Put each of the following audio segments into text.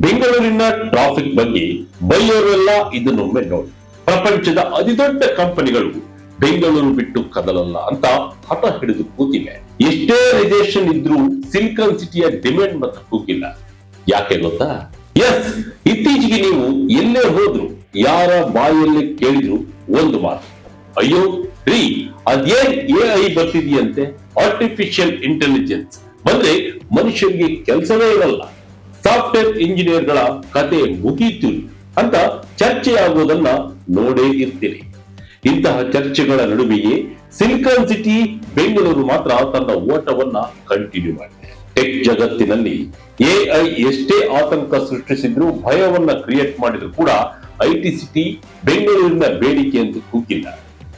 ಬೆಂಗಳೂರಿನ ಟ್ರಾಫಿಕ್ ಬಗ್ಗೆ ಬೈಯೋರೆಲ್ಲ ಇದನ್ನೊಮ್ಮೆ ನೋಡಿ. ಪ್ರಪಂಚದ ಅತಿದೊಡ್ಡ ಕಂಪನಿಗಳು ಬೆಂಗಳೂರು ಬಿಟ್ಟು ಕದಲಲ್ಲ ಅಂತ ಹಠ ಹಿಡಿದು ಕೂತಿವೆ. ಎಷ್ಟೇ ರಿಜೆಕ್ಷನ್ ಇದ್ರೂ ಸಿಲಿಕಾನ್ ಸಿಟಿಯ ಡಿಮ್ಯಾಂಡ್ ಮಾತ್ರ ಕೂಗಿಲ್ಲ. ಯಾಕೆ ಗೊತ್ತಾ? ಎಸ್, ಇತ್ತೀಚೆಗೆ ನೀವು ಎಲ್ಲೇ ಹೋದ್ರು ಯಾರ ಬಾಯಲ್ಲಿ ಕೇಳಿದ್ರು ಒಂದು ಮಾತು, ಅಯ್ಯೋ ರೀ ಅದೇನ್ AI ಬರ್ತಿದೆಯಂತೆ, ಆರ್ಟಿಫಿಷಿಯಲ್ ಇಂಟೆಲಿಜೆನ್ಸ್ ಬಂದ್ರೆ ಮನುಷ್ಯರಿಗೆ ಕೆಲಸವೇ ಇರಲ್ಲ, ಸಾಫ್ಟ್ವೇರ್ ಇಂಜಿನಿಯರ್ಗಳ ಕತೆ ಮುಗೀತು ಅಂತ ಚರ್ಚೆ ಆಗೋದನ್ನ ನೋಡೇ ಇರ್ತೀರಿ. ಇಂತಹ ಚರ್ಚೆಗಳ ನಡುವೆಯೇ ಸಿಲಿಕಾನ್ ಸಿಟಿ ಬೆಂಗಳೂರು ಮಾತ್ರ ತನ್ನ ಓಟವನ್ನ ಕಂಟಿನ್ಯೂ ಮಾಡಿದೆ. ಟೆಕ್ ಜಗತ್ತಿನಲ್ಲಿ AI ಎಷ್ಟೇ ಆತಂಕ ಸೃಷ್ಟಿಸಿದ್ರು, ಭಯವನ್ನ ಕ್ರಿಯೇಟ್ ಮಾಡಿದ್ರು ಕೂಡ IT ಸಿಟಿ ಬೆಂಗಳೂರಿನ ಬೇಡಿಕೆ ಎಂದು ಕೂಗಿಲ್ಲ.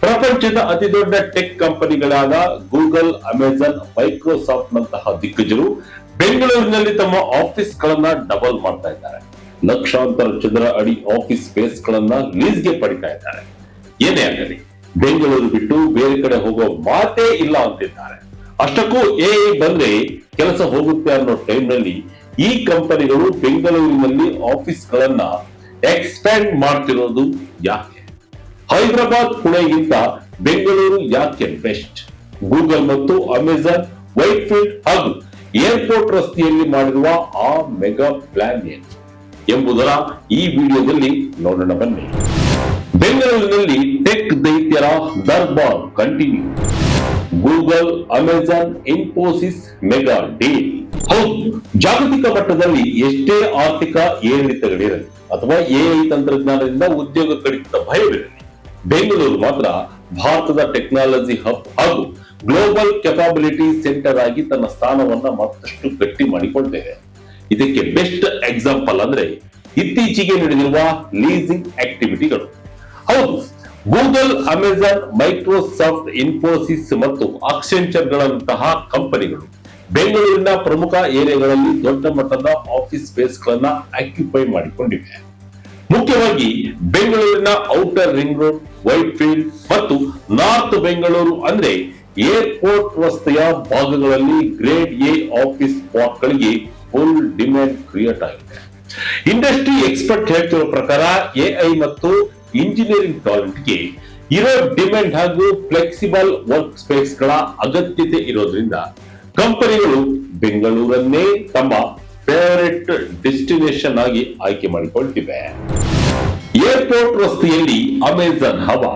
ಪ್ರಪಂಚದ ಅತಿ ದೊಡ್ಡ ಟೆಕ್ ಕಂಪನಿಗಳಾದ ಗೂಗಲ್, ಅಮೆಜಾನ್, ಮೈಕ್ರೋಸಾಫ್ಟ್ ನಂತಹ ದಿಗ್ಗಜರು ಬೆಂಗಳೂರಿನಲ್ಲಿ ತಮ್ಮ ಆಫೀಸ್ ಗಳನ್ನ ಡಬಲ್ ಮಾಡ್ತಾ ಇದ್ದಾರೆ. ಲಕ್ಷಾಂತರ ಚದರ ಅಡಿ ಆಫೀಸ್ ಸ್ಪೇಸ್ ಗಳನ್ನ ಲೀಸ್ಗೆ ಪಡಿತಾ ಇದ್ದಾರೆ. ಏನೇ ಆಗಲಿ, ಬೆಂಗಳೂರು ಬಿಟ್ಟು ಬೇರೆ ಕಡೆ ಹೋಗೋ ಮಾತೇ ಇಲ್ಲ ಅಂತಿದ್ದಾರೆ. ಅಷ್ಟಕ್ಕೂ AI ಬಂದ್ರೆ ಕೆಲಸ ಹೋಗುತ್ತೆ ಅನ್ನೋ ಟೈಮ್ ನಲ್ಲಿ ಈ ಕಂಪನಿಗಳು ಬೆಂಗಳೂರಿನಲ್ಲಿ ಆಫೀಸ್ ಗಳನ್ನ ಎಕ್ಸ್ಪ್ಯಾಂಡ್ ಮಾಡ್ತಿರೋದು ಯಾಕೆ? ಹೈದರಾಬಾದ್, ಪುಣೆಗಿಂತ ಬೆಂಗಳೂರು ಯಾಕೆ ಬೆಸ್ಟ್? ಗೂಗಲ್ ಮತ್ತು ಅಮೆಜಾನ್ ವೈಟ್ ಫೀಲ್ಡ್ ಹಾಗೂ ಏರ್ಪೋರ್ಟ್ ರಸ್ತೆಯಲ್ಲಿ ಮಾಡಿರುವ ಆ ಮೆಗಾ ಪ್ಲಾನ್ ಏನು ಎಂಬುದರ ಈ ವಿಡಿಯೋದಲ್ಲಿ ನೋಡೋಣ ಬನ್ನಿ. ಬೆಂಗಳೂರಿನಲ್ಲಿ ಟೆಕ್ ದೈತ್ಯರ ದರ್ಬಾರ್ continue. Google, Amazon, Infosys mega deal. ಹೌದು, ಜಾಗತಿಕ ಮಟ್ಟದಲ್ಲಿ ಎಷ್ಟೇ ಆರ್ಥಿಕ ಏರಿಳಿತಗಳಿರಲಿ ಅಥವಾ AI ತಂತ್ರಜ್ಞಾನದಿಂದ ಉದ್ಯೋಗ ಕಡಿತದ ಭಯವಿರಲಿ, ಬೆಂಗಳೂರು ಮಾತ್ರ ಭಾರತದ ಟೆಕ್ನಾಲಜಿ ಹಬ್ ಹಾಗೂ ಗ್ಲೋಬಲ್ ಕೆಪಾಬಿಲಿಟಿ ಸೆಂಟರ್ ಆಗಿ ತನ್ನ ಸ್ಥಾನವನ್ನ ಮತ್ತಷ್ಟು ಗಟ್ಟಿ ಮಾಡಿಕೊಂಡಿದೆ. ಇದಕ್ಕೆ ಬೆಸ್ಟ್ ಎಕ್ಸಾಂಪಲ್ ಅಂದ್ರೆ ಇತ್ತೀಚೆಗೆ ನಡೆದಿರುವ ಲೀಸಿಂಗ್ ಆಕ್ಟಿವಿಟಿಗಳು. ಹೌದು, ಗೂಗಲ್, ಅಮೆಜಾನ್, ಮೈಕ್ರೋಸಾಫ್ಟ್, ಇನ್ಫೋಸಿಸ್ ಮತ್ತು ಅಕ್ಸೆಂಚರ್ ಗಳಂತಹ ಕಂಪನಿಗಳು ಬೆಂಗಳೂರಿನ ಪ್ರಮುಖ ಏರಿಯಾಗಳಲ್ಲಿ ದೊಡ್ಡ ಮಟ್ಟದ ಆಫೀಸ್ ಸ್ಪೇಸ್ ಗಳನ್ನ ಆಕ್ಯುಪೈ ಮಾಡಿಕೊಂಡಿವೆ. ಮುಖ್ಯವಾಗಿ ಬೆಂಗಳೂರಿನ outer ring road, white field ಮತ್ತು ನಾರ್ತ್ ಬೆಂಗಳೂರು ಅಂದ್ರೆ ಏರ್ಪೋರ್ಟ್ ರಸ್ತೆಯ ಭಾಗಗಳಲ್ಲಿ ಗ್ರೇಡ್ A ಆಫೀಸ್ ಸ್ಪಾಟ್ ಗಳಿಗೆ ಫುಲ್ ಡಿಮ್ಯಾಂಡ್ ಕ್ರಿಯೇಟ್ ಆಗಿದೆ. ಇಂಡಸ್ಟ್ರಿ ಎಕ್ಸ್ಪರ್ಟ್ ಹೇಳ್ತಿರೋ ಪ್ರಕಾರ AI ಮತ್ತು ಇಂಜಿನಿಯರಿಂಗ್ ಟಾಲೆಂಟ್ಗೆ ಇರೋ ಡಿಮ್ಯಾಂಡ್ ಹಾಗೂ ಫ್ಲೆಕ್ಸಿಬಲ್ ವರ್ಕ್ ಸ್ಪೇಸ್ ಗಳ ಅಗತ್ಯತೆ ಇರೋದ್ರಿಂದ ಕಂಪನಿಗಳು ಬೆಂಗಳೂರನ್ನೇ ತಮ್ಮ ಫೇವರೇಟ್ ಡೆಸ್ಟಿನೇಷನ್ ಆಗಿ ಆಯ್ಕೆ ಮಾಡಿಕೊಳ್ತಿವೆ. ಏರ್ಪೋರ್ಟ್ ರಸ್ತೆಯಲ್ಲಿ ಅಮೆಜಾನ್ ಹವಾ.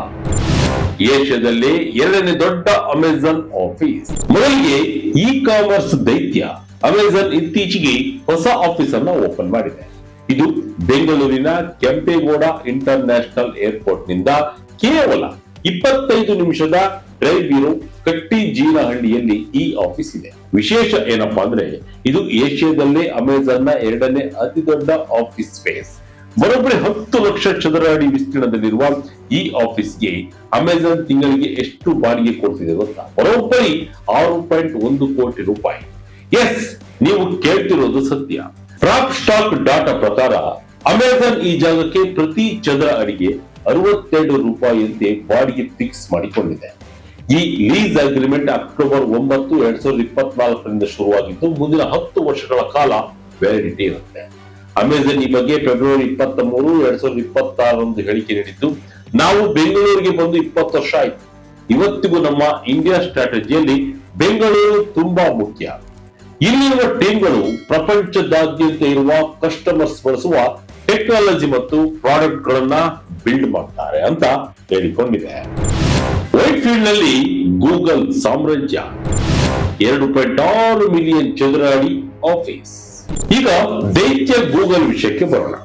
ಏಷ್ಯಾದಲ್ಲೇ ಎರಡನೇ ದೊಡ್ಡ ಅಮೆಜಾನ್ ಆಫೀಸ್. ಮೊದಲಿಗೆ ಇ ಕಾಮರ್ಸ್ ದೈತ್ಯ ಅಮೆಜಾನ್ ಇತ್ತೀಚೆಗೆ ಹೊಸ ಆಫೀಸ್ ಅನ್ನು ಓಪನ್ ಮಾಡಿದೆ. ಇದು ಬೆಂಗಳೂರಿನ ಕೆಂಪೇಗೌಡ ಇಂಟರ್ ನ್ಯಾಷನಲ್ ಏರ್ಪೋರ್ಟ್ ನಿಂದ ಕೇವಲ 25 ನಿಮಿಷದ ಡ್ರೈವ್ ಇರೋ ಕಟ್ಟಿಜೀನಹಳ್ಳಿಯಲ್ಲಿ ಈ ಆಫೀಸ್ ಇದೆ. ವಿಶೇಷ ಏನಪ್ಪಾ ಅಂದ್ರೆ ಇದು ಏಷ್ಯಾದಲ್ಲೇ ಅಮೆಜಾನ್ ನ ಎರಡನೇ ಅತಿ ದೊಡ್ಡ ಆಫೀಸ್ ಸ್ಪೇಸ್. ಬರೋಬ್ಬರಿ 10 ಲಕ್ಷ ಚದರ ಅಡಿ ವಿಸ್ತೀರ್ಣದಲ್ಲಿರುವ ಈ ಆಫೀಸ್ಗೆ ಅಮೆಜಾನ್ ತಿಂಗಳಿಗೆ ಎಷ್ಟು ಬಾಡಿಗೆ ಕೊಡ್ತಿದೆ ಗೊತ್ತಾ? ಬರೋಬ್ಬರಿ 6.1 ಕೋಟಿ ರೂಪಾಯಿ. ಎಸ್, ನೀವು ಕೇಳ್ತಿರೋದು ಸತ್ಯ. ಪ್ರಾಪ್ ಸ್ಟಾಕ್ ಡಾಟಾ ಪ್ರಕಾರ ಅಮೆಜಾನ್ ಈ ಜಾಗಕ್ಕೆ ಪ್ರತಿ ಚದರ ಅಡಿಗೆ 62 ರೂಪಾಯಿಯಂತೆ ಬಾಡಿಗೆ ಫಿಕ್ಸ್ ಮಾಡಿಕೊಂಡಿದೆ. ಈ ಲೀಸ್ ಅಗ್ರಿಮೆಂಟ್ ಅಕ್ಟೋಬರ್ 9, 2024 ಶುರುವಾಗಿದ್ದು ಮುಂದಿನ 10 ವರ್ಷಗಳ ಕಾಲ ವ್ಯಾಲಿಡಿಟಿ ಇರುತ್ತೆ. ಅಮೆಜಾನ್ ಈ ಬಗ್ಗೆ ಫೆಬ್ರವರಿ 23, 2026 ಹೇಳಿಕೆ ನೀಡಿದ್ದು, ನಾವು ಬೆಂಗಳೂರಿಗೆ ಬಂದು 20 ವರ್ಷ ಆಯ್ತು. ಇವತ್ತಿಗೂ ನಮ್ಮ ಇಂಡಿಯಾ ಸ್ಟ್ರಾಟಜಿಯಲ್ಲಿ ಬೆಂಗಳೂರು ತುಂಬಾ ಮುಖ್ಯ. ಇಲ್ಲಿರುವ ಟೀಮ್ಗಳು ಪ್ರಪಂಚದಾದ್ಯಂತ ಇರುವ ಕಸ್ಟಮರ್ಸ್ ಬಳಸುವ ಟೆಕ್ನಾಲಜಿ ಮತ್ತು ಪ್ರಾಡಕ್ಟ್ ಗಳನ್ನ ಬಿಲ್ಡ್ ಮಾಡ್ತಾರೆ ಅಂತ ಹೇಳಿಕೊಂಡಿದೆ. ವೈಟ್ ಫೀಲ್ಡ್ ನಲ್ಲಿ ಗೂಗಲ್ ಸಾಮ್ರಾಜ್ಯ. 2.6 ಮಿಲಿಯನ್ ಚದರ ಅಡಿ ಆಫೀಸ್. ಈಗ ದೈತ್ಯ ಗೂಗಲ್ ವಿಷಯಕ್ಕೆ ಬರೋಣ.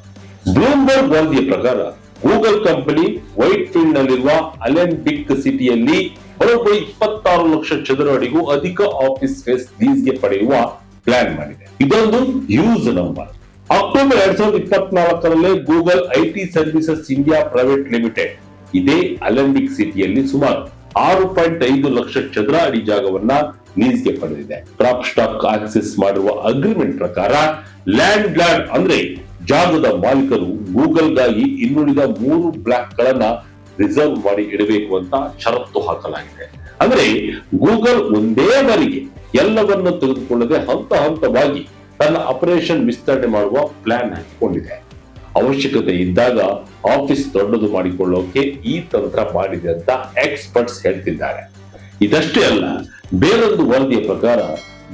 ಬ್ಲೂಮ್ಬರ್ಗ್ ವರದಿಯ ಪ್ರಕಾರ ಗೂಗಲ್ ಕಂಪನಿ ವೈಟ್ ಫೀಲ್ಡ್ ನಲ್ಲಿರುವ ಅಲೆಂಬಿಕ್ ಸಿಟಿಯಲ್ಲಿ ಬರೋಬ್ಬರಿ 26 ಲಕ್ಷ ಚದರ ಅಡಿಗೂ ಅಧಿಕ ಆಫೀಸ್ ಸ್ಪೇಸ್ ಲೀಸ್ಗೆ ಪಡೆಯುವ ಪ್ಲಾನ್ ಮಾಡಿದೆ. ಇದೊಂದು huge number. October 2024 Google IT services India private limited ಇದೇ ಅಲೆಂಬಿಕ್ ಸಿಟಿಯಲ್ಲಿ ಸುಮಾರು 6.5 ಲಕ್ಷ ಚದರ ಅಡಿ ಜಾಗವನ್ನ ಲೀಸ್ಗೆ ಪಡೆದಿದೆ. ಪ್ರಾಪ್ ಸ್ಟಾಕ್ ಆಕ್ಸೆಸ್ ಮಾಡಿರುವ ಅಗ್ರಿಮೆಂಟ್ ಪ್ರಕಾರ ಲ್ಯಾಂಡ್ ಅಂದ್ರೆ ಜಾಗದ ಮಾಲೀಕರು ಗೂಗಲ್ಗಾಗಿ ಇನ್ನುಳಿದ 3 ಬ್ಲಾಕ್ ಗಳನ್ನ ರಿಸರ್ವ್ ಮಾಡಿ ಇಡಬೇಕು ಅಂತ ಷರತ್ತು ಹಾಕಲಾಗಿದೆ. ಅಂದ್ರೆ ಗೂಗಲ್ ಒಂದೇ ಬಾರಿಗೆ ಎಲ್ಲವನ್ನು ತೆಗೆದುಕೊಳ್ಳದೆ ಹಂತ ಹಂತವಾಗಿ ತನ್ನ ಆಪರೇಷನ್ ವಿಸ್ತರಣೆ ಮಾಡುವ ಪ್ಲಾನ್ ಹಾಕಿಕೊಂಡಿದೆ. ಅವಶ್ಯಕತೆ ಇದ್ದಾಗ ಆಫೀಸ್ ದೊಡ್ಡದು ಮಾಡಿಕೊಳ್ಳೋಕೆ ಈ ತಂತ್ರ ಮಾಡಿದೆ ಅಂತ ಎಕ್ಸ್ಪರ್ಟ್ಸ್ ಹೇಳ್ತಿದ್ದಾರೆ. ಇದಷ್ಟೇ ಅಲ್ಲ, ಬೇರೊಂದು ವರದಿಯ ಪ್ರಕಾರ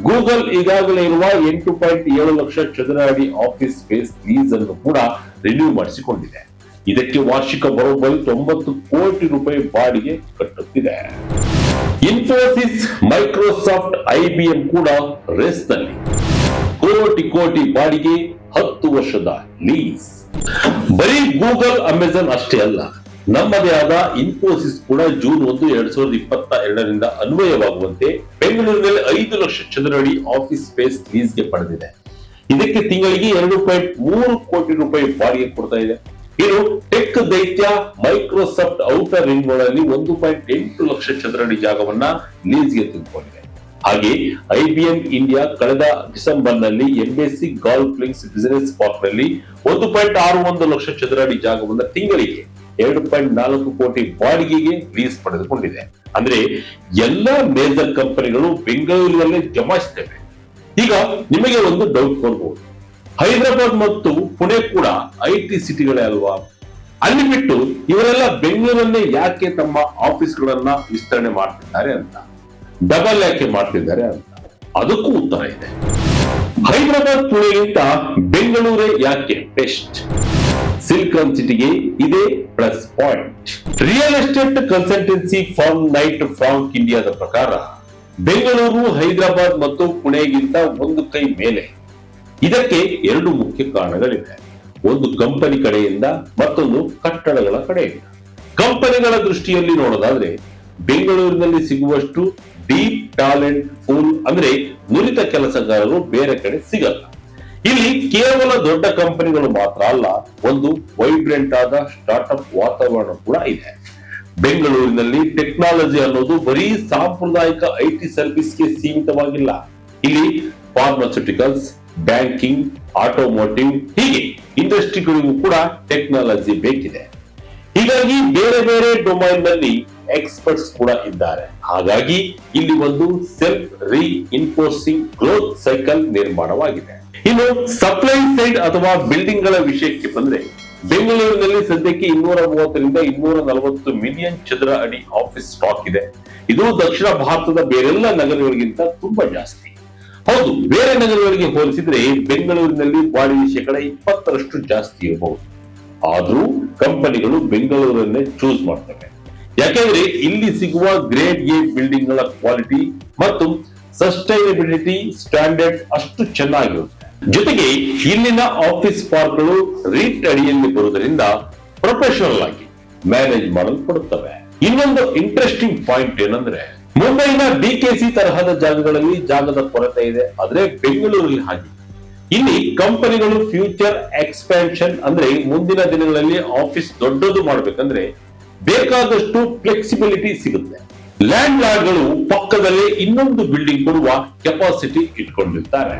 ಗೂಗಲ್ ಈಗಾಗಲೇ ಇರುವ 8.7 ಲಕ್ಷ ಚದರ ಅಡಿ ಆಫೀಸ್ ಸ್ಪೇಸ್ ಲೀಸ್ ಅನ್ನು ಕೂಡ ರಿನ್ಯೂ ಮಾಡಿಸಿಕೊಂಡಿದೆ. ಇದಕ್ಕೆ ವಾರ್ಷಿಕ ಬರೋಬ್ಬರಿ 90 ಕೋಟಿ ರೂಪಾಯಿ ಬಾಡಿಗೆ ಕಟ್ಟುತ್ತಿದೆ. ಇನ್ಫೋಸಿಸ್, ಮೈಕ್ರೋಸಾಫ್ಟ್, IBM ಕೂಡ ರೇಸ್ ನಲ್ಲಿ. ಕೋಟಿ ಬಾಡಿಗೆ, 10 ವರ್ಷದ ಲೀಸ್. ಬರೀ ಗೂಗಲ್, ಅಮೆಜಾನ್ ಅಷ್ಟೇ ಅಲ್ಲ, ನಮ್ಮದೇ ಆದ ಇನ್ಫೋಸಿಸ್ ಕೂಡ ಜೂನ್ 1, 2022ರಿಂದ ಅನ್ವಯವಾಗುವಂತೆ ಬೆಂಗಳೂರಿನಲ್ಲಿ 5 ಲಕ್ಷ ಚದರ ಅಡಿ ಆಫೀಸ್ ಸ್ಪೇಸ್ ಲೀಸ್ಗೆ ಪಡೆದಿದೆ. ಇದಕ್ಕೆ ತಿಂಗಳಿಗೆ 2.3 ಕೋಟಿ ರೂಪಾಯಿ ಬಾಡಿಗೆ ಕೊಡ್ತಾ ಇದೆ. ಇನ್ನು ಟೆಕ್ ದೈತ್ಯ ಮೈಕ್ರೋಸಾಫ್ಟ್ ಔಟರ್ ರಿಂಗ್ ಗಳಲ್ಲಿ 1.8 ಲಕ್ಷ ಚದರ ಅಡಿ ಜಾಗವನ್ನ ಲೀಸ್ಗೆ ತೆಗೆದುಕೊಂಡಿದೆ. ಹಾಗೆ IBM ಇಂಡಿಯಾ ಕಳೆದ ಡಿಸೆಂಬರ್ ನಲ್ಲಿ embassy golf links business park ನಲ್ಲಿ 1.61 ಲಕ್ಷ ಚದರ ಅಡಿ ಜಾಗವನ್ನ ತಿಂಗಳಿಗೆ 2.4 ಕೋಟಿ ಬಾಡಿಗೆಗೆ ಲೀಸ್ ಪಡೆದುಕೊಂಡಿದೆ. ಅಂದ್ರೆ ಎಲ್ಲಾ ಮೇಜರ್ ಕಂಪನಿಗಳು ಬೆಂಗಳೂರಿನಲ್ಲೇ ಜಮಾಯಿಸುತ್ತವೆ. ಈಗ ನಿಮಗೆ ಒಂದು ಡೌಟ್ ಬರಬಹುದು, ಹೈದರಾಬಾದ್ ಮತ್ತು ಪುಣೆ ಕೂಡ IT ಸಿಟಿಗಳೇ ಅಲ್ವಾ, ಅಲ್ಲಿ ಬಿಟ್ಟು ಇವರೆಲ್ಲ ಬೆಂಗಳೂರನ್ನೇ ಯಾಕೆ ತಮ್ಮ ಆಫೀಸ್ಗಳನ್ನ ವಿಸ್ತರಣೆ ಮಾಡ್ತಿದ್ದಾರೆ ಅಂತ, ಡಬಲ್ ಯಾಕೆ ಮಾಡ್ತಿದ್ದಾರೆ ಅಂತ? ಅದಕ್ಕೂ ಉತ್ತರ ಇದೆ. ಹೈದರಾಬಾದ್ ಪುಣೆಗಿಂತ ಬೆಂಗಳೂರೇ ಯಾಕೆ ಬೆಸ್ಟ್? ಸಿಲಿಕಾನ್ ಸಿಟಿಗೆ ಇದೇ plus point. Real estate consultancy firm night Frank ಇಂಡಿಯಾದ ಪ್ರಕಾರ ಬೆಂಗಳೂರು ಹೈದರಾಬಾದ್ ಮತ್ತು ಪುಣೆಗಿಂತ ಒಂದು ಕೈ ಮೇಲೆ. ಇದಕ್ಕೆ 2 ಮುಖ್ಯ ಕಾರಣಗಳಿವೆ. ಒಂದು ಕಂಪನಿ ಕಡೆಯಿಂದ, ಮತ್ತೊಂದು ಕಟ್ಟಡಗಳ ಕಡೆಯಿಂದ. ಕಂಪನಿಗಳ ದೃಷ್ಟಿಯಲ್ಲಿ ನೋಡೋದಾದ್ರೆ ಬೆಂಗಳೂರಿನಲ್ಲಿ ಸಿಗುವಷ್ಟು ಡೀಪ್ ಟ್ಯಾಲೆಂಟ್ ಫೂಲ್ ಅಂದ್ರೆ ನುರಿತ ಕೆಲಸಗಾರರು ಬೇರೆ ಕಡೆ ಸಿಗಲ್ಲ. ಇಲ್ಲಿ ಕೇವಲ ದೊಡ್ಡ ಕಂಪನಿಗಳು ಮಾತ್ರ ಅಲ್ಲ, ಒಂದು ವೈಬ್ರೆಂಟ್ ಆದ ಸ್ಟಾರ್ಟ್ಅಪ್ ವಾತಾವರಣ ಕೂಡ ಇದೆ. ಬೆಂಗಳೂರಿನಲ್ಲಿ ಟೆಕ್ನಾಲಜಿ ಅನ್ನೋದು ಬರೀ ಸಾಂಪ್ರದಾಯಿಕ IT ಸರ್ವಿಸ್ಗೆ ಸೀಮಿತವಾಗಿಲ್ಲ. ಇಲ್ಲಿ ಫಾರ್ಮಾಸ್ಯೂಟಿಕಲ್ಸ್, ಬ್ಯಾಂಕಿಂಗ್, ಆಟೋಮೋಟಿವ್ ಹೀಗೆ ಇಂಡಸ್ಟ್ರಿಗಳಿಗೂ ಕೂಡ ಟೆಕ್ನಾಲಜಿ ಬೇಕಿದೆ. ಹೀಗಾಗಿ ಬೇರೆ ಬೇರೆ ಡೊಮೈನ್ ನಲ್ಲಿ ಎಕ್ಸ್ಪರ್ಟ್ಸ್ ಕೂಡ ಇದ್ದಾರೆ. ಹಾಗಾಗಿ ಇಲ್ಲಿ ಒಂದು ಸೆಲ್ಫ್ ರೀಇನ್ಫೋರ್ಸಿಂಗ್ ಗ್ರೋತ್ ಸೈಕಲ್ ನಿರ್ಮಾಣವಾಗಿದೆ. ಇನ್ನು ಸಪ್ಲೈ ಸೈಡ್ ಅಥವಾ ಬಿಲ್ಡಿಂಗ್ ಗಳ ವಿಷಯಕ್ಕೆ ಬಂದ್ರೆ, ಬೆಂಗಳೂರಿನಲ್ಲಿ ಸದ್ಯಕ್ಕೆ 230 ರಿಂದ 240 ಮಿಲಿಯನ್ ಚದರ ಅಡಿ ಆಫೀಸ್ ಸ್ಟಾಕ್ ಇದೆ. ಇದು ದಕ್ಷಿಣ ಭಾರತದ ಬೇರೆಲ್ಲ ನಗರಗಳಿಗಿಂತ ತುಂಬಾ ಜಾಸ್ತಿ. ಹೌದು, ಬೇರೆ ನಗರಗಳಿಗೆ ಹೋಲಿಸಿದ್ರೆ ಬೆಂಗಳೂರಿನಲ್ಲಿ ಬಾಡಿಗೆ 20% ಜಾಸ್ತಿ ಇರಬಹುದು. ಆದ್ರೂ ಕಂಪನಿಗಳು ಬೆಂಗಳೂರನ್ನೇ ಚೂಸ್ ಮಾಡ್ತವೆ. ಯಾಕೆಂದ್ರೆ ಇಲ್ಲಿ ಸಿಗುವ ಗ್ರೇಡ್ ಎ ಬಿಲ್ಡಿಂಗ್ ಗಳ ಕ್ವಾಲಿಟಿ ಮತ್ತು ಸಸ್ಟೈನಬಿಲಿಟಿ ಸ್ಟ್ಯಾಂಡರ್ಡ್ ಅಷ್ಟು ಚೆನ್ನಾಗಿರುತ್ತೆ. ಜೊತೆಗೆ ಇಲ್ಲಿನ ಆಫೀಸ್ ಪಾರ್ಕ್ಗಳು ರೀಟ್ ಅಡಿಯಲ್ಲಿ ಬರುವುದರಿಂದ ಪ್ರೊಫೆಷನಲ್ ಆಗಿ ಮ್ಯಾನೇಜ್ ಮಾಡಲ್ಪಡುತ್ತವೆ. ಇನ್ನೊಂದು ಇಂಟ್ರೆಸ್ಟಿಂಗ್ ಪಾಯಿಂಟ್ ಏನಂದ್ರೆ, ಮುಂಬೈನ BKC ತರಹದ ಜಾಗಗಳಲ್ಲಿ ಜಾಗದ ಕೊರತೆ ಇದೆ, ಆದ್ರೆ ಬೆಂಗಳೂರಲ್ಲಿ ಹಾಗೆ. ಇಲ್ಲಿ ಕಂಪನಿಗಳು ಫ್ಯೂಚರ್ ಎಕ್ಸ್ಪ್ಯಾನ್ಷನ್ ಅಂದ್ರೆ ಮುಂದಿನ ದಿನಗಳಲ್ಲಿ ಆಫೀಸ್ ದೊಡ್ಡದು ಮಾಡ್ಬೇಕಂದ್ರೆ ಬೇಕಾದಷ್ಟು ಫ್ಲೆಕ್ಸಿಬಿಲಿಟಿ ಸಿಗುತ್ತೆ. ಲ್ಯಾಂಡ್ ಲಾರ್ಡ್ಗಳು ಪಕ್ಕದಲ್ಲೇ ಇನ್ನೊಂದು ಬಿಲ್ಡಿಂಗ್ ಕೊಡುವ ಕೆಪಾಸಿಟಿ ಇಟ್ಕೊಂಡಿರ್ತಾರೆ.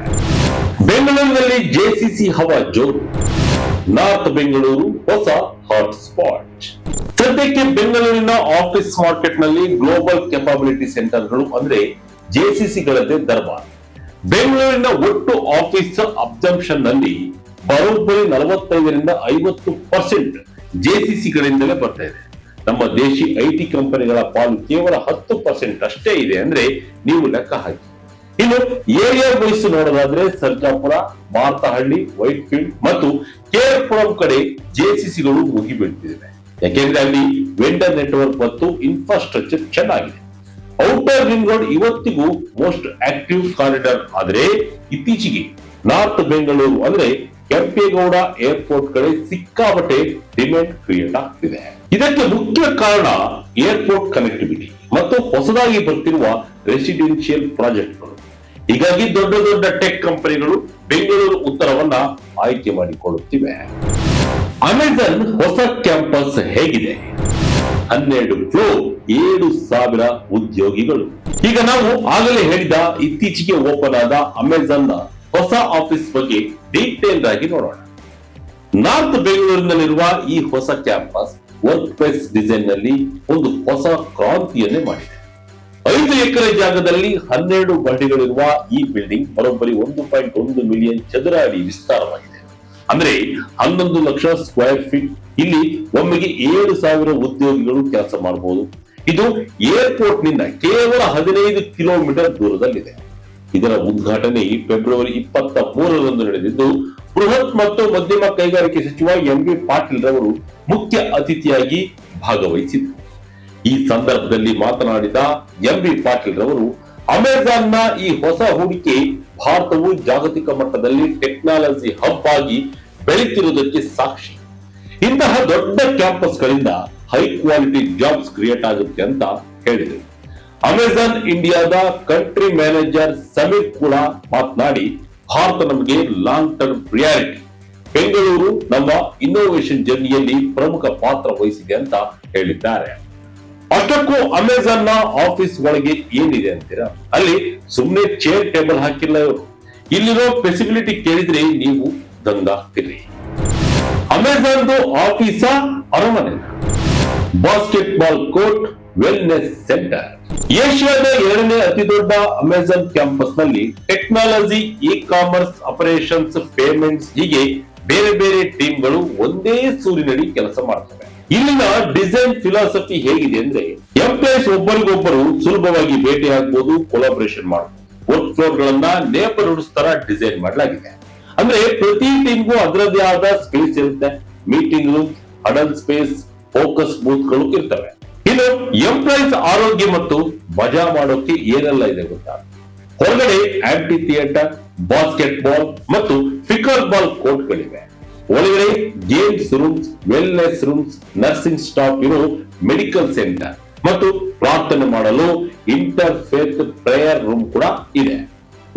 ಬೆಂಗಳೂರಿನಲ್ಲಿ JCC ಹವಾ ಜೋರು. ನಾರ್ತ್ ಬೆಂಗಳೂರು ಹೊಸ ಹಾಟ್ ಸ್ಪಾಟ್. ಸದ್ಯಕ್ಕೆ ಬೆಂಗಳೂರಿನ ಆಫೀಸ್ ಮಾರ್ಕೆಟ್ ನಲ್ಲಿ ಗ್ಲೋಬಲ್ ಕೆಪಾಬಿಲಿಟಿ ಸೆಂಟರ್ಗಳು ಅಂದ್ರೆ JCCಗಳದ್ದೇ ದರ್ಬಾರ್. ಬೆಂಗಳೂರಿನ ಒಟ್ಟು ಆಫೀಸ್ ಅಬ್ಸಂಪ್ಷನ್ ನಲ್ಲಿ ಬರೋಬ್ಬರಿ 45 ರಿಂದ 50% JCCಗಳಿಂದಲೇ ಬರ್ತಾ ಇದೆ. ನಮ್ಮ ದೇಶಿ IT ಕಂಪನಿಗಳ ಪಾಲು ಕೇವಲ 10% ಅಷ್ಟೇ ಇದೆ ಅಂದ್ರೆ ನೀವು ಲೆಕ್ಕ ಹಾಕಿ. ಇನ್ನು ಏರಿಯಾ ವೈಸ್ ನೋಡೋದಾದ್ರೆ ಸರ್ಜಾಪುರ, ಮಾರ್ತಹಳ್ಳಿ, ವೈಟ್ಫೀಲ್ಡ್ ಮತ್ತು ಕೇರ್ಪುರಂ ಕಡೆ JCCಗಳು ಮುಗಿಬೀಳ್ತಿವೆ. ಯಾಕೆಂದ್ರೆ ಅಲ್ಲಿ ವೆಂಡರ್ ನೆಟ್ವರ್ಕ್ ಮತ್ತು ಇನ್ಫ್ರಾಸ್ಟ್ರಕ್ಚರ್ ಚೆನ್ನಾಗಿದೆ. ಔಟರ್ ರಿಂಗ್ ರೋಡ್ ಇವತ್ತಿಗೂ ಮೋಸ್ಟ್ ಆಕ್ಟಿವ್ ಕಾರಿಡಾರ್. ಆದರೆ ಇತ್ತೀಚೆಗೆ ನಾರ್ತ್ ಬೆಂಗಳೂರು ಅಂದ್ರೆ ಕೆಂಪೇಗೌಡ ಏರ್ಪೋರ್ಟ್ ಕಡೆ ಸಿಕ್ಕಾಪಟ್ಟೆ ಡಿಮ್ಯಾಂಡ್ ಕ್ರಿಯೇಟ್ ಆಗ್ತಿದೆ. ಇದಕ್ಕೆ ಮುಖ್ಯ ಕಾರಣ ಏರ್ಪೋರ್ಟ್ ಕನೆಕ್ಟಿವಿಟಿ ಮತ್ತು ಹೊಸದಾಗಿ ಬರ್ತಿರುವ ರೆಸಿಡೆನ್ಷಿಯಲ್ ಪ್ರಾಜೆಕ್ಟ್ಗಳು. ಹೀಗಾಗಿ ದೊಡ್ಡ ದೊಡ್ಡ ಟೆಕ್ ಕಂಪನಿಗಳು ಬೆಂಗಳೂರು ಉತ್ತರವನ್ನ ಆಯ್ಕೆ ಮಾಡಿಕೊಳ್ಳುತ್ತಿವೆ. ಅಮೆಜಾನ್ ಹೊಸ ಕ್ಯಾಂಪಸ್ ಹೇಗಿದೆ? 12 ಫ್ಲೋರ್, 7,000 ಉದ್ಯೋಗಿಗಳು. ಈಗ ನಾವು ಆಗಲೇ ಹೇಳಿದ ಇತ್ತೀಚೆಗೆ ಓಪನ್ ಆದ ಅಮೆಜಾನ್ ನ ಹೊಸ ಆಫೀಸ್ ಬಗ್ಗೆ ಡೀಟೇಲ್ ಆಗಿ ನೋಡೋಣ. ನಾರ್ತ್ ಬೆಂಗಳೂರಿನಲ್ಲಿರುವ ಈ ಹೊಸ ಕ್ಯಾಂಪಸ್ ವರ್ಕ್ ಪ್ಲೇಸ್ ಡಿಸೈನ್ ನಲ್ಲಿ ಒಂದು ಹೊಸ ಕ್ರಾಂತಿಯನ್ನೇ ಮಾಡಿದೆ. 5 ಎಕರೆ ಜಾಗದಲ್ಲಿ 12 ಮಹಡಿಗಳಿರುವ ಈ ಬಿಲ್ಡಿಂಗ್ ಬರೋಬ್ಬರಿ 1.1 ಮಿಲಿಯನ್ ಚದರ ಅಡಿ ವಿಸ್ತಾರವಾಗಿದೆ. ಅಂದ್ರೆ 11 ಲಕ್ಷ ಸ್ಕ್ವೇರ್ ಫೀಟ್. ಇಲ್ಲಿ ಒಮ್ಮೆಗೆ 7,000 ಉದ್ಯೋಗಿಗಳು ಕೆಲಸ ಮಾಡಬಹುದು. ಇದು ಏರ್ಪೋರ್ಟ್ ನಿಂದ ಕೇವಲ 15 ಕಿಲೋಮೀಟರ್ ದೂರದಲ್ಲಿದೆ. ಇದರ ಉದ್ಘಾಟನೆ ಫೆಬ್ರವರಿ 23ರಂದು ನಡೆದಿದ್ದು, ಬೃಹತ್ ಮತ್ತು ಮಧ್ಯಮ ಕೈಗಾರಿಕೆ ಸಚಿವ ಎಂ.ಬಿ. ಪಾಟೀಲ್ ರವರು ಮುಖ್ಯ ಅತಿಥಿಯಾಗಿ ಭಾಗವಹಿಸಿದರು. ಈ ಸಂದರ್ಭದಲ್ಲಿ ಮಾತನಾಡಿದ ಎಂ.ಬಿ. ಪಾಟೀಲ್ ರವರು, ಅಮೆಜಾನ್ನ ಈ ಹೊಸ ಹೂಡಿಕೆ ಭಾರತವು ಜಾಗತಿಕ ಮಟ್ಟದಲ್ಲಿ ಟೆಕ್ನಾಲಜಿ ಹಬ್ ಆಗಿ ಬೆಳೆಯುತ್ತಿರುವುದಕ್ಕೆ ಸಾಕ್ಷಿ. ಇಂತಹ ದೊಡ್ಡ ಕ್ಯಾಂಪಸ್ ಗಳಿಂದ ಹೈ ಕ್ವಾಲಿಟಿ ಜಾಬ್ಸ್ ಕ್ರಿಯೇಟ್ ಆಗುತ್ತೆ ಅಂತ ಹೇಳಿದರು. ಅಮೆಜಾನ್ ಇಂಡಿಯಾದ ಕಂಟ್ರಿ ಮ್ಯಾನೇಜರ್ ಸಮೀರ್ ಕೂಡ ಮಾತನಾಡಿ, ಭಾರತ ನಮಗೆ ಲಾಂಗ್ ಟರ್ಮ್ ಪ್ರಿಯಾರಿಟಿ. ಬೆಂಗಳೂರು ನಮ್ಮ ಇನ್ನೋವೇಷನ್ ಜರ್ನಿಯಲ್ಲಿ ಪ್ರಮುಖ ಪಾತ್ರ ವಹಿಸಿದೆ ಅಂತ ಹೇಳಿದ್ದಾರೆ. ಅಷ್ಟಕ್ಕೂ ಅಮೆಜಾನ್ ನ ಆಫೀಸ್ ಒಳಗೆ ಏನಿದೆ ಅಂತೀರಾ? ಅಲ್ಲಿ ಸುಮ್ಮನೆ ಚೇರ್ ಟೇಬಲ್ ಹಾಕಿಲ್ಲ ಇವರು. ಇಲ್ಲಿರೋ ಫೆಸಿಲಿಟಿ ಕೇಳಿದ್ರೆ ನೀವು ದಂಗಾಗ್ತೀರಿ. ಅಮೆಜಾನ್ ಆಫೀಸ ಅರಮನೆ, basket ball court, wellness centre. ಏಷ್ಯಾದ 2ನೇ ಅತಿ ದೊಡ್ಡ ಅಮೆಜಾನ್ ಕ್ಯಾಂಪಸ್ ನಲ್ಲಿ technology, E commerce, operations, payments ಹೀಗೆ ಬೇರೆ ಬೇರೆ ಟೀಮ್ಗಳು ಒಂದೇ ಸೂರಿನಡಿ ಕೆಲಸ ಮಾಡ್ತವೆ. ಇಲ್ಲಿನ ಡಿಸೈನ್ ಫಿಲಾಸಫಿ ಹೇಗಿದೆ ಅಂದ್ರೆ, ಎಂಪ್ಲಾಯ್ಸ್ ಒಬ್ಬರಿಗೊಬ್ಬರು ಸುಲಭವಾಗಿ ಭೇಟಿಯಾಗಬಹುದು, ಕೊಲಾಬರೇಷನ್ ಮಾಡಬಹುದು. ವರ್ಕ್ ಫ್ಲೋರ್ ಗಳನ್ನ ನೇಬರ್ಹುಡ್ಸ್ ತರ ಡಿಸೈನ್ ಮಾಡಲಾಗಿದೆ. ಅಂದ್ರೆ ಪ್ರತಿ ಟೀಮ್ಗೂ ಅದರದೇ ಆದ ಸ್ಪೇಸ್ ಇರುತ್ತೆ. Meeting room, huddle space, focus booth ಗಳು ಇರ್ತವೆ. ಇನ್ನು ಎಂಪ್ಲಾಯ್ಸ್ ಆರೋಗ್ಯ ಮತ್ತು ಮಜಾ ಮಾಡೋಕೆ ಏನೆಲ್ಲ ಇದೆ ಗೊತ್ತಾ? ಹೊರಗಡೆ ಆಂಟಿ ಥಿಯೇಟರ್, ಬಾಸ್ಕೆಟ್ ಬಾಲ್ ಮತ್ತು ಫಿಕರ್ ಬಾಲ್ ಕೋರ್ಟ್ ಗಳಿವೆ. ಒಳಗಡೆ games rooms, wellness rooms, nursing staff ಇರೋ ಮೆಡಿಕಲ್ ಸೆಂಟರ್ ಮತ್ತು ಪ್ರಾರ್ಥನೆ ಮಾಡಲು ಇಂಟರ್ಫೇತ್ ಪ್ರೇಯರ್ ರೂಮ್ ಕೂಡ ಇದೆ.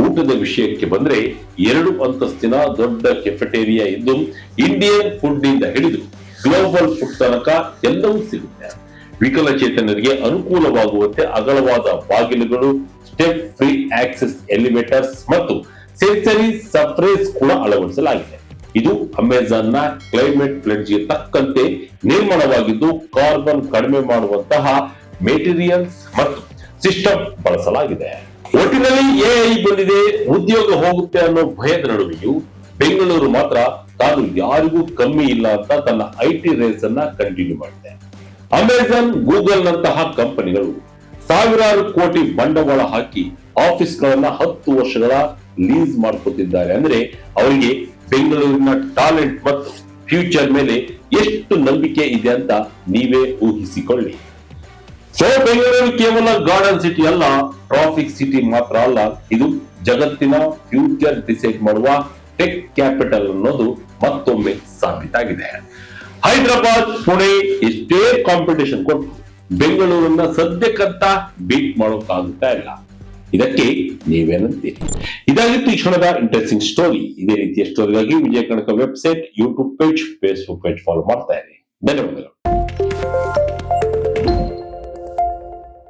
ಊಟದ ವಿಷಯಕ್ಕೆ ಬಂದ್ರೆ 2 ಅಂತಸ್ತಿನ ದೊಡ್ಡ ಕೆಫೆಟೇರಿಯಾ ಇದ್ದು ಇಂಡಿಯನ್ ಫುಡ್ ಇಂದ ಹಿಡಿದು ಗ್ಲೋಬಲ್ ಫುಡ್ ತನಕ ಎಲ್ಲವೂ ಸಿಗುತ್ತೆ. ವಿಕಲಚೇತನರಿಗೆ ಅನುಕೂಲವಾಗುವಂತೆ ಅಗಲವಾದ ಬಾಗಿಲುಗಳು, ಸ್ಟೆಪ್ ಫ್ರೀ ಆಕ್ಸೆಸ್ ಎಲಿವೇಟರ್ಸ್ ಮತ್ತು ಸೆನ್ಸರಿ ಸರ್ಫೇಸ್ ಕೂಡ ಅಳವಡಿಸಲಾಗಿದೆ. ಇದು ಅಮೆಜಾನ್ ನ ಕ್ಲೈಮೇಟ್ ಪ್ಲೆಡ್ಜ್ ಗೆ ತಕ್ಕಂತೆ ನಿರ್ಮಾಣವಾಗಿದ್ದು, ಕಾರ್ಬನ್ ಕಡಿಮೆ ಮಾಡುವಂತಹ ಮೆಟೀರಿಯಲ್ಸ್ ಮತ್ತು ಸಿಸ್ಟಮ್ ಬಳಸಲಾಗಿದೆ. ಒಟ್ಟಿನಲ್ಲಿ ಎಐ ಬಂದಿದೆ, ಉದ್ಯೋಗ ಹೋಗುತ್ತೆ ಅನ್ನೋ ಭಯದ ನಡುವೆಯೂ ಬೆಂಗಳೂರು ಮಾತ್ರ ತಾನು ಯಾರಿಗೂ ಕಮ್ಮಿ ಇಲ್ಲ ಅಂತ ತನ್ನ ಐಟಿ ರೇಸ್ ಅನ್ನ ಕಂಟಿನ್ಯೂ ಮಾಡಿದೆ. ಅಮೆಜಾನ್, ಗೂಗಲ್ ನಂತಹ ಕಂಪನಿಗಳು ಸಾವಿರಾರು ಕೋಟಿ ಬಂಡವಾಳ ಹಾಕಿ ಆಫೀಸ್ ಗಳನ್ನ 10 ವರ್ಷಗಳ ಲೀಸ್ ಮಾಡ್ಕೊತಿದ್ದಾರೆ. ಅಂದ್ರೆ ಅವರಿಗೆ ಬೆಂಗಳೂರಿನ ಟಾಲೆಂಟ್ ಮತ್ತು ಫ್ಯೂಚರ್ ಮೇಲೆ ಎಷ್ಟು ನಂಬಿಕೆ ಇದೆ ಅಂತ ನೀವೇ ಊಹಿಸಿಕೊಳ್ಳಿ. ಸೊ ಬೆಂಗಳೂರು ಕೇವಲ ಗಾರ್ಡನ್ ಸಿಟಿ ಅಲ್ಲ, ಟ್ರಾಫಿಕ್ ಸಿಟಿ ಮಾತ್ರ ಅಲ್ಲ, ಇದು ಜಗತ್ತಿನ ಫ್ಯೂಚರ್ ಡಿಸೈಡ್ ಮಾಡುವ ಟೆಕ್ ಕ್ಯಾಪಿಟಲ್ ಅನ್ನೋದು ಮತ್ತೊಮ್ಮೆ ಸಾಬೀತಾಗಿದೆ. ಹೈದರಾಬಾದ್, ಪುಣೆ ಎಷ್ಟೇ ಕಾಂಪಿಟೇಷನ್ ಕೊಟ್ಟು ಬೆಂಗಳೂರನ್ನ ಸದ್ಯಕ್ಕಂತ ಬೀಟ್ ಮಾಡೋಕ್ಕಾಗುತ್ತಾ ಇಲ್ಲ. ಇದಕ್ಕೆ ನೀವೇನಂತೀರಿ? ಇದಾಗಿತ್ತು ಈ ಕ್ಷಣದ ಇಂಟ್ರೆಸ್ಟಿಂಗ್ ಸ್ಟೋರಿ. ಇದೇ ರೀತಿಯ ಸ್ಟೋರಿಗಾಗಿ Vijaya Karnataka website, YouTube page, Facebook page follow ಮಾಡ್ತಾ ಇರಿ. ಧನ್ಯವಾದಗಳು.